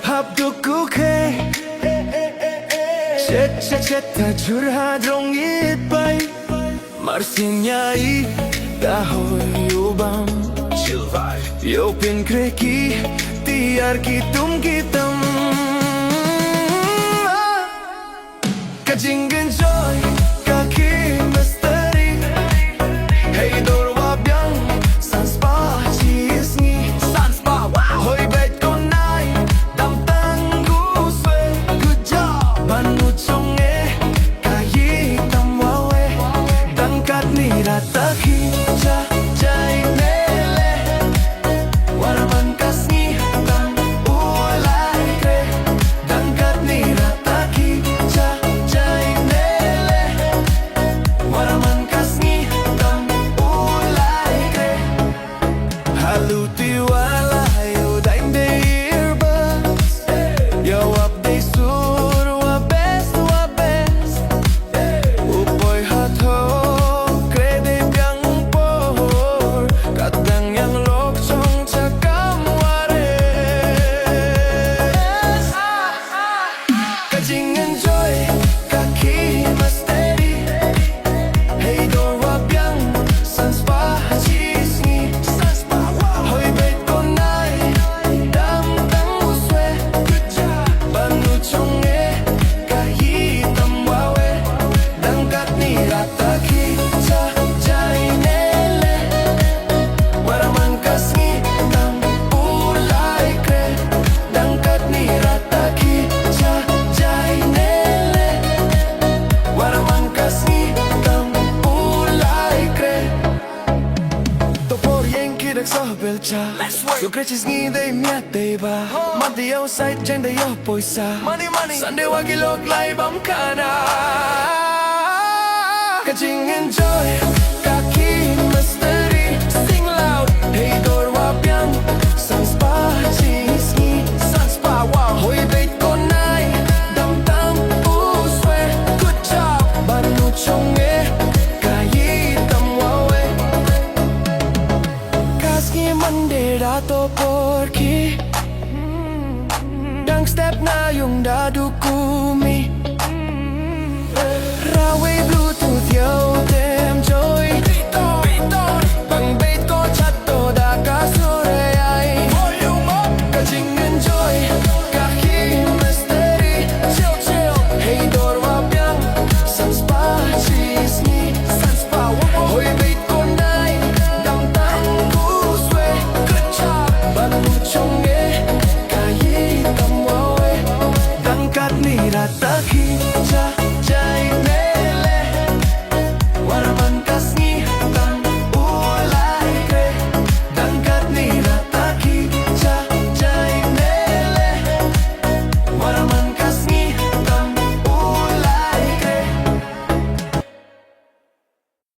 밥 두고 해 셋 curhat ipai Marsinyai tahoy ubam Chill vibe Yo pin kreki tiar kitum kitam Kajing enjoy kaki mesteri Hey dor wabyang san spa chisngi San spa wow Hoy bet ko nai dam tang gu swe Good job Banu chonge kayi tam wawe Dangkat ni rataki cha jai nele Waraman kasni tam ulai kre Dangkat ni rataki cha jai nele Waraman kasni tam ulai kre Haluti wala yo daim de earbuds Yo up de sur wa best Upoy hot ho krede byang por Kadang yang lok chong chakam wares Kajing enjoy kaki mesteri Hey dor wabyang san spa chisngi San spa Hoy bet ko nai dam tang uswe Good job Banu chonge kayi tam wawe Dangkat ni rataki cha jai nele Waraman kasni tam ulai kre Dangkat ni rataki cha jai nele Waraman kasni tam ulai kre Topor yang kidak sa belcha So kreches ngi de miate ba Mati yo side chen de yo poisa Money Sande wagi lok lai bam kana Kajing enjoy kaki mesteri Sing loud Hey dor wabyang san spa chisngi San spa wow Hoy bet ko nai dam tang uswe Good job Banu chonge kayi tam wawe Kaski mandera to porki Dang step na yung daduku